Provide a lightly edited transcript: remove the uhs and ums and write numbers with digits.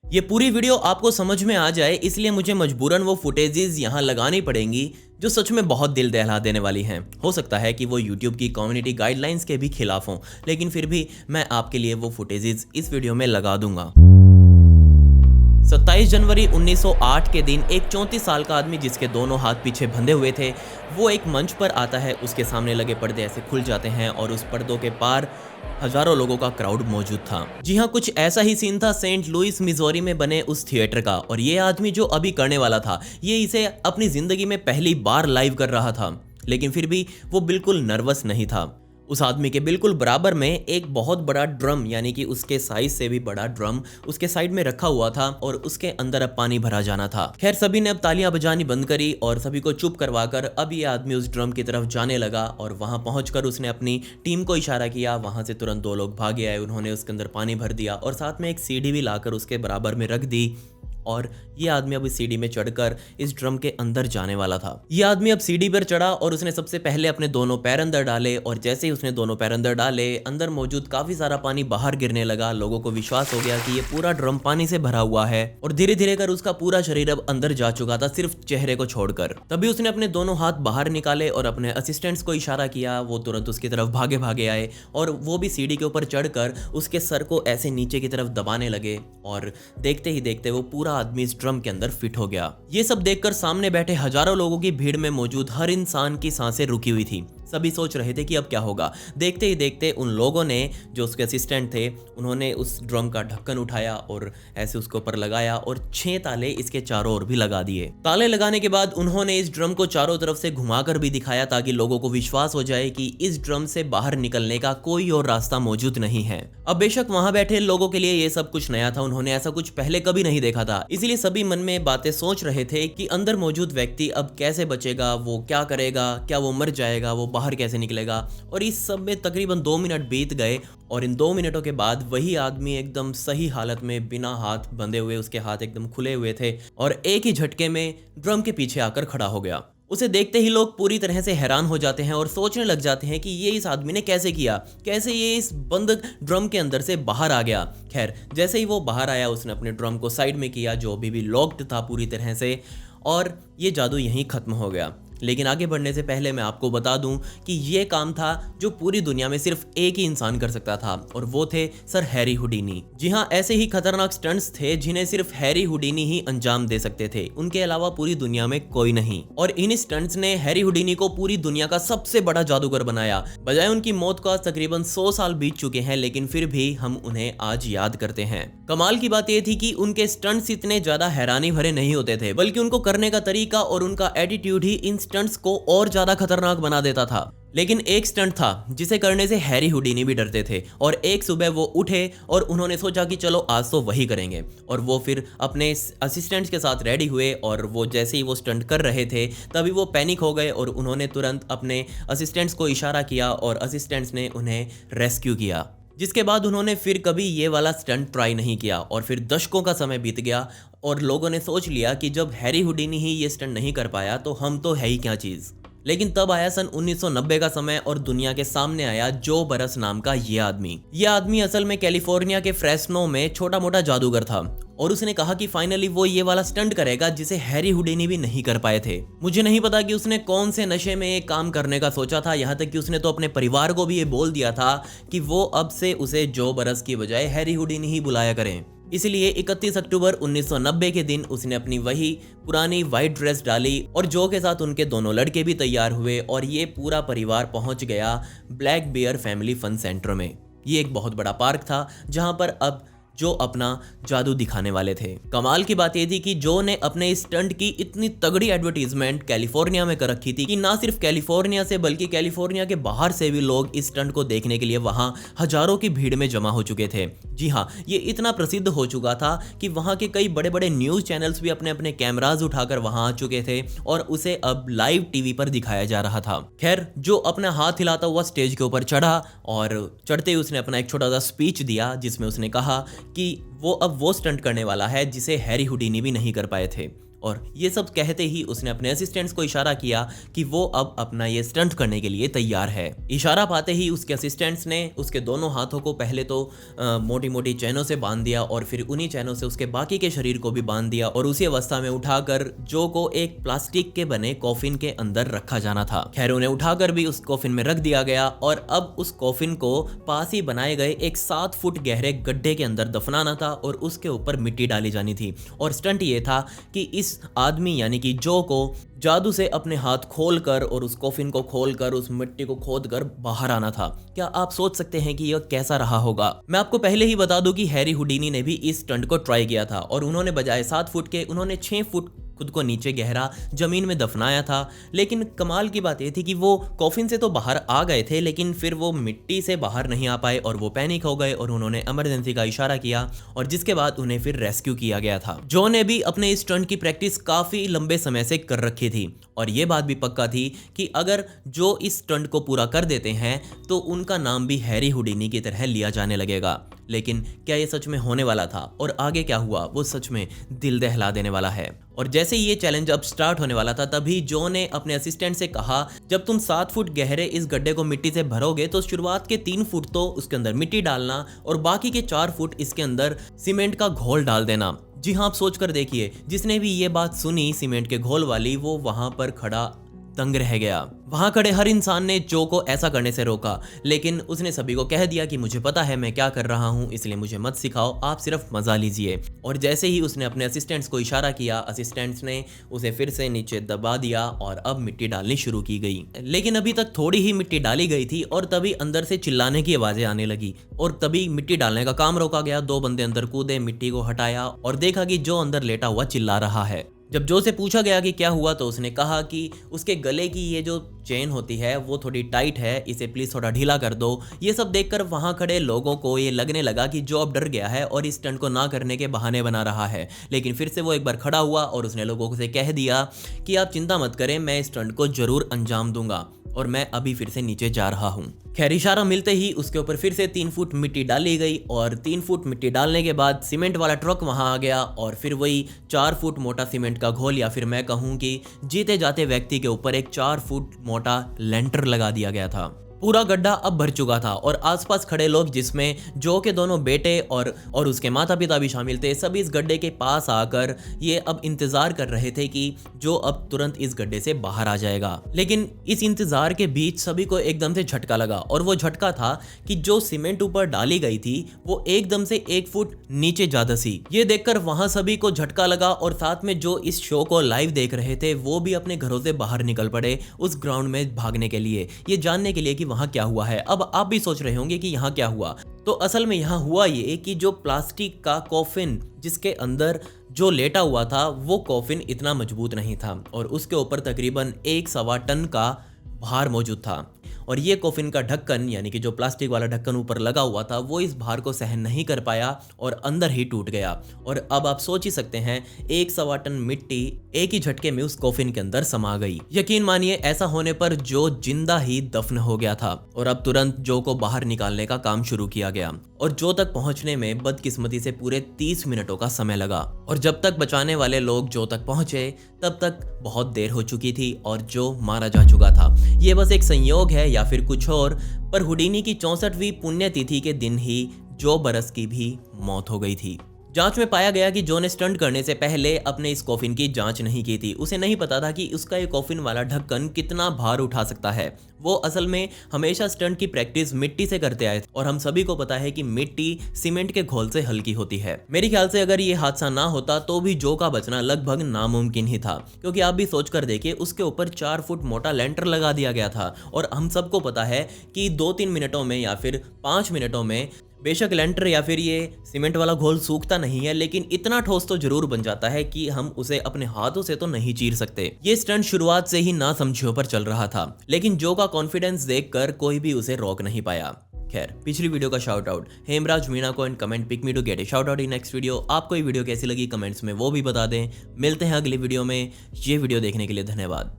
ये पूरी वीडियो आपको समझ में आ जाए इसलिए मुझे मजबूरन वो फुटेजेस यहाँ लगानी पड़ेंगी जो सच में बहुत दिल दहला देने वाली हैं। हो सकता है कि वो YouTube की कम्युनिटी गाइडलाइंस के भी खिलाफ हों, लेकिन फिर भी मैं आपके लिए वो फुटेजेस इस वीडियो में लगा दूंगा। 27 जनवरी 1908 के दिन एक 34 साल का आदमी जिसके दोनों हाथ पीछे बंधे हुए थे, वो एक मंच पर आता है। उसके सामने लगे पर्दे ऐसे खुल जाते हैं और उस पर्दों के पार हजारों लोगों का क्राउड मौजूद था। जी हाँ, कुछ ऐसा ही सीन था सेंट लुइस मिजोरी में बने उस थिएटर का। और ये आदमी जो अभी करने वाला था, ये इसे अपनी जिंदगी में पहली बार लाइव कर रहा था, लेकिन फिर भी वो बिल्कुल नर्वस नहीं था। उस आदमी के बिल्कुल बराबर में एक बहुत बड़ा ड्रम, यानी कि उसके साइज से भी बड़ा ड्रम उसके साइड में रखा हुआ था और उसके अंदर अब पानी भरा जाना था। खैर, सभी ने अब तालियां बजानी बंद करी और सभी को चुप करवाकर अब ये आदमी उस ड्रम की तरफ जाने लगा। और वहां पहुंचकर उसने अपनी टीम को इशारा किया। वहां से तुरंत दो लोग भागे आए, उन्होंने उसके अंदर पानी भर दिया और साथ में एक सीढ़ी भी लाकर उसके बराबर में रख दी। और ये आदमी अब इस सीढ़ी में चढ़कर इस ड्रम के अंदर जाने वाला था। ये आदमी अब सीढ़ी पर चढ़ा और उसने सबसे पहले अपने दोनों पैर अंदर डाले और जैसे ही उसने दोनों पैर अंदर डाले, अंदर मौजूद काफी सारा पानी बाहर गिरने लगा। लोगों को विश्वास हो गया कि ये पूरा ड्रम पानी से भरा हुआ है और धीरे धीरे कर उसका पूरा शरीर अब अंदर जा चुका था, सिर्फ चेहरे को छोड़कर। तभी उसने अपने दोनों हाथ बाहर निकाले और अपने असिस्टेंट्स को इशारा किया। वो तुरंत उसकी तरफ भागे भागे आए और वो भी सीढ़ी के ऊपर चढ़कर उसके सर को ऐसे नीचे की तरफ दबाने लगे और देखते ही देखते वो पूरा आदमी इस ड्रम के अंदर फिट हो गया। ये सब देखकर सामने बैठे हजारों लोगों की भीड़ में मौजूद हर इंसान की सांसें रुकी हुई थी। सभी सोच रहे थे कि अब क्या होगा। देखते ही देखते उन लोगों ने, जो उसके असिस्टेंट थे, उन्होंने उस ड्रम का ढक्कन उठाया और ऐसे उसके ऊपर लगाया और 6 ताले इसके चारों ओर भी लगा दिए। ताले लगाने के बाद उन्होंने इस ड्रम को चारों तरफ से घुमाकर भी दिखाया ताकि लोगों को विश्वास हो जाए कि इस ड्रम से बाहर निकलने का कोई और रास्ता मौजूद नहीं है। अब बेशक वहां बैठे लोगों के लिए ये सब कुछ नया था, उन्होंने ऐसा कुछ पहले कभी नहीं देखा था, इसलिए सभी मन में बातें सोच रहे थे कि अंदर मौजूद व्यक्ति अब कैसे बचेगा, वो क्या करेगा, क्या वो मर जाएगा, वो बाहर कैसे निकलेगा। और इस सब में तकरीबन 2 मिनट बीत गए और इन 2 मिनटों के बाद वही आदमी एकदम सही हालत में, बिना हाथ बंधे हुए, उसके हाथ एकदम खुले हुए थे और एक ही झटके में ड्रम के पीछे आकर खड़ा हो गया। उसे देखते ही लोग पूरी तरह से हैरान हो जाते हैं और सोचने लग जाते हैं कि ये इस आदमी ने कैसे किया, कैसे ये इस बंद ड्रम के अंदर से बाहर आ गया। खैर, जैसे ही वो बाहर आया उसने अपने ड्रम को साइड में किया जो अभी भी लॉक्ड था पूरी तरह से, और ये जादू यहीं खत्म हो गया। लेकिन आगे बढ़ने से पहले मैं आपको बता दूं कि ये काम था जो पूरी दुनिया में सिर्फ एक ही इंसान कर सकता था और वो थे सर हैरी हुडीनी। जी हाँ, ऐसे ही खतरनाक स्टंट्स थे जिन्हें सिर्फ हैरी हुडीनी ही अंजाम दे सकते थे, उनके अलावा पूरी दुनिया में कोई नहीं। और इन स्टंट्स ने हैरी हुडीनी को पूरी दुनिया का सबसे बड़ा जादूगर बनाया। बजाय उनकी मौत को आज तकरीबन 100 साल बीत चुके हैं, लेकिन फिर भी हम उन्हें आज याद करते हैं। कमाल की बात यह थी कि उनके स्टंट्स इतने ज्यादा हैरानी भरे नहीं होते थे, बल्कि उनको करने का तरीका और उनका एटीट्यूड ही इन स्टंट्स को और ज्यादा खतरनाक बना देता था। लेकिन एक स्टंट था जिसे करने से हैरी हुडीनी भी डरते थे और एक सुबह वो उठे और उन्होंने सोचा कि चलो आज तो वही करेंगे। और वो फिर अपने असिस्टेंट्स के साथ रेडी हुए और वो जैसे ही वो स्टंट कर रहे थे तभी वो पैनिक हो गए और उन्होंने तुरंत अपने असिस्टेंट्स को इशारा किया और असिस्टेंट्स ने उन्हें रेस्क्यू किया। जिसके बाद उन्होंने फिर कभी ये वाला स्टंट ट्राई नहीं किया और फिर दशकों का समय बीत गया और लोगों ने सोच लिया कि जब हैरी हुडीनी ही ये स्टंट नहीं कर पाया तो हम तो है ही क्या चीज़। लेकिन तब आया सन 1990 का समय और दुनिया के सामने आया जो बरस नाम का ये आदमी। ये आदमी असल में कैलिफोर्निया के फ्रेस्नो में छोटा मोटा जादूगर था और उसने कहा कि फाइनली वो ये वाला स्टंट करेगा जिसे हैरी हुडीनी भी नहीं कर पाए थे। मुझे नहीं पता कि उसने कौन से नशे में ये काम करने का सोचा था, यहाँ तक कि उसने तो अपने परिवार को भी ये बोल दिया था कि वो अब से उसे जो बरस की बजाय हैरी हुडीनी ही बुलाया करें। इसलिए 31 अक्टूबर 1990 के दिन उसने अपनी वही पुरानी वाइट ड्रेस डाली और जो के साथ उनके दोनों लड़के भी तैयार हुए और ये पूरा परिवार पहुंच गया Black Bear Family Fun Centre में। ये एक बहुत बड़ा पार्क था जहां पर अब जो अपना जादू दिखाने वाले थे। कमाल की बात यह थी कि जो ने अपने इस स्टंट की इतनी तगड़ी एडवर्टीजमेंट कैलिफोर्निया में कर रखी थी कि ना सिर्फ कैलिफोर्निया से बल्कि कैलिफोर्निया के बाहर से भी लोग इस स्टंट को देखने के लिए वहां हजारों की भीड़ में जमा हो चुके थे। जी हाँ, ये इतना प्रसिद्ध हो चुका था कि वहां के कई बड़े बड़े न्यूज चैनल्स भी अपने अपने कैमराज उठाकर वहां आ चुके थे और उसे अब लाइव टीवी पर दिखाया जा रहा था। खैर, जो अपना हाथ हिलाता हुआ स्टेज के ऊपर चढ़ा और चढ़ते ही उसने अपना एक छोटा सा स्पीच दिया जिसमें उसने कहा कि वो अब वो स्टंट करने वाला है जिसे हैरी हुडीनी भी नहीं कर पाए थे। और ये सब कहते ही उसने अपने असिस्टेंट्स को इशारा किया कि वो अब अपना ये स्टंट करने के लिए तैयार है। इशारा पाते ही उसके असिस्टेंट्स ने उसके दोनों हाथों को पहले तो मोटी मोटी चैनों से बांध दिया और फिर उन्हीं चैनों से उसके बाकी के शरीर को भी बांध दिया और उसी अवस्था में उठाकर जो को एक प्लास्टिक के बने कॉफिन के अंदर रखा जाना था। खैर उन्हें उठाकर भी उस कॉफिन में रख दिया गया और अब उस कॉफिन को पास ही बनाए गए एक 7 फुट गहरे गड्ढे के अंदर दफनाना था और उसके ऊपर मिट्टी डाली जानी थी। और स्टंट ये था कि इस आदमी यानी कि जो को जादू से अपने हाथ खोलकर और उस कॉफिन को खोलकर उस मिट्टी को खोदकर बाहर आना था। क्या आप सोच सकते हैं कि यह कैसा रहा होगा? मैं आपको पहले ही बता दूं कि हैरी हुडीनी ने भी इस स्टंट को ट्राई किया था और उन्होंने बजाय 7 फुट के उन्होंने 6 फुट खुद को नीचे गहरा जमीन में दफनाया था। लेकिन कमाल की बात यह थी कि वो कॉफिन से तो बाहर आ गए थे लेकिन फिर वो मिट्टी से बाहर नहीं आ पाए और वो पैनिक हो गए और उन्होंने इमरजेंसी का इशारा किया और जिसके बाद उन्हें फिर रेस्क्यू किया गया था। जो ने भी अपने इस स्टंट की प्रैक्टिस काफी लंबे समय से कर रखी थी और ये बात भी पक्का थी कि अगर जो इस स्टंट को पूरा कर देते हैं तो उनका नाम भी हैरी हुडीनी की तरह लिया जाने लगेगा। लेकिन क्या ये सच में होने वाला था और आगे क्या हुआ वो सच में दिल दहला देने वाला है। और जैसे ये चैलेंज अब स्टार्ट होने वाला था तभी जो ने अपने असिस्टेंट से कहा, जब तुम 7 फुट गहरे इस गड्ढे को मिट्टी से भरोगे तो शुरुआत के 3 फुट तो उसके अंदर मिट्टी डालना और बाकी के 4 फुट इसके अंदर सीमेंट का घोल डाल देना। जी हाँ, आप सोच कर देखिए, जिसने भी ये बात सुनी सीमेंट के घोल वाली वो वहां पर खड़ा दंग रह गया। वहां खड़े हर इंसान ने जो को ऐसा करने से रोका लेकिन उसने सभी को कह दिया कि मुझे पता है मैं क्या कर रहा हूं, इसलिए मुझे मत सिखाओ, आप सिर्फ मजा लीजिए। और जैसे ही उसने अपने असिस्टेंट्स को इशारा किया, असिस्टेंट्स ने उसे फिर से नीचे दबा दिया और अब मिट्टी डालनी शुरू की गई। लेकिन अभी तक थोड़ी ही मिट्टी डाली गई थी और तभी अंदर से चिल्लाने की आवाजें आने लगी और तभी मिट्टी डालने का काम रोका गया। 2 बंदे अंदर कूदे, मिट्टी को हटाया और देखा कि जो अंदर लेटा हुआ चिल्ला रहा है। जब जो से पूछा गया कि क्या हुआ तो उसने कहा कि उसके गले की ये जो चेन होती है वो थोड़ी टाइट है, इसे प्लीज थोड़ा ढीला कर दो। ये सब देखकर वहां खड़े लोगों को ये लगने लगा कि जो अब डर गया है और इस स्टंट को ना करने के बहाने बना रहा है। लेकिन फिर से वो एक बार खड़ा हुआ और उसने लोगों से कह दिया कि आप चिंता मत करें, मैं इस स्टंट को जरूर अंजाम दूंगा और मैं अभी फिर से नीचे जा रहा हूँ। खैर इशारा मिलते ही उसके ऊपर फिर से 3 फुट मिट्टी डाली गई और 3 फुट मिट्टी डालने के बाद सीमेंट वाला ट्रक वहां आ गया और फिर वही 4 फुट मोटा सीमेंट का घोल या फिर मैं कहूँ कि जीते जाते व्यक्ति के ऊपर एक 4 फुट मोटा लेंटर लगा दिया गया था। पूरा गड्ढा अब भर चुका था और आसपास खड़े लोग जिसमें जो के दोनों बेटे और उसके माता पिता भी शामिल थे, सभी इस गड्ढे के पास आकर ये अब इंतजार कर रहे थे कि जो अब तुरंत इस गड्ढे से बाहर आ जाएगा। लेकिन इस इंतजार के बीच सभी को एकदम से झटका लगा और वो झटका था कि जो सीमेंट ऊपर डाली गई थी वो एकदम से 1 फुट नीचे जा धंसी। ये देखकर वहां सभी को झटका लगा और साथ में जो इस शो को लाइव देख रहे थे वो भी अपने घरों से बाहर निकल पड़े उस ग्राउंड में भागने के लिए, ये जानने के लिए कि वहां क्या हुआ है। अब आप भी सोच रहे होंगे कि यहाँ क्या हुआ। तो असल में यहाँ हुआ ये कि जो प्लास्टिक का कॉफिन जिसके अंदर जो लेटा हुआ था वो कॉफिन इतना मजबूत नहीं था और उसके ऊपर तकरीबन 1.25 टन का भार मौजूद था और ये कॉफिन का ढक्कन यानी कि जो प्लास्टिक वाला ढक्कन ऊपर लगा हुआ था वो इस भार को सहन नहीं कर पाया और अंदर ही टूट गया। और अब आप सोच ही सकते हैं 1.25 टन मिट्टी एक ही झटके में उस कॉफिन के अंदर समा गई। यकीन मानिए ऐसा होने पर जो जिंदा ही दफन हो गया था और अब तुरंत जो को बाहर निकालने का काम शुरू किया गया और जो तक पहुंचने में बदकिस्मती से पूरे 30 मिनटों का समय लगा और जब तक बचाने वाले लोग जो तक पहुंचे तब तक बहुत देर हो चुकी थी और जो मारा जा चुका था। ये बस एक संयोग है या फिर कुछ और, पर हुडीनी की 64वीं पुण्यतिथि के दिन ही जो बरस की भी मौत हो गई थी। जांच में पाया गया कि जो ने स्टंट करने से पहले अपने इस कॉफिन की जांच नहीं की थी। उसे नहीं पता था कि उसका ये कॉफिन वाला ढक्कन कितना भार उठा सकता है। वो असल में हमेशा स्टंट की प्रैक्टिस मिट्टी से करते आए और हम सभी को पता है कि मिट्टी सीमेंट के घोल से हल्की होती है। मेरे ख्याल से अगर ये हादसा ना होता तो भी जो का बचना लगभग नामुमकिन ही था, क्योंकि आप भी सोच कर देखिए उसके ऊपर 4 फुट मोटा लेंटर लगा दिया गया था और हम सबको पता है कि 2-3 मिनटों में या फिर 5 मिनटों में बेशक लेंटर या फिर ये सीमेंट वाला घोल सूखता नहीं है लेकिन इतना ठोस तो जरूर बन जाता है कि हम उसे अपने हाथों से तो नहीं चीर सकते। ये स्टंट शुरुआत से ही ना समझियों पर चल रहा था लेकिन जो का कॉन्फिडेंस देखकर कोई भी उसे रोक नहीं पाया। खैर पिछली वीडियो का शाउट आउट हेमराज मीणा को and comment pick me to get a shout out in next video. आपको ये वीडियो कैसी लगी कमेंट्स में वो भी बता दें। मिलते हैं अगली वीडियो में। ये वीडियो देखने के लिए धन्यवाद।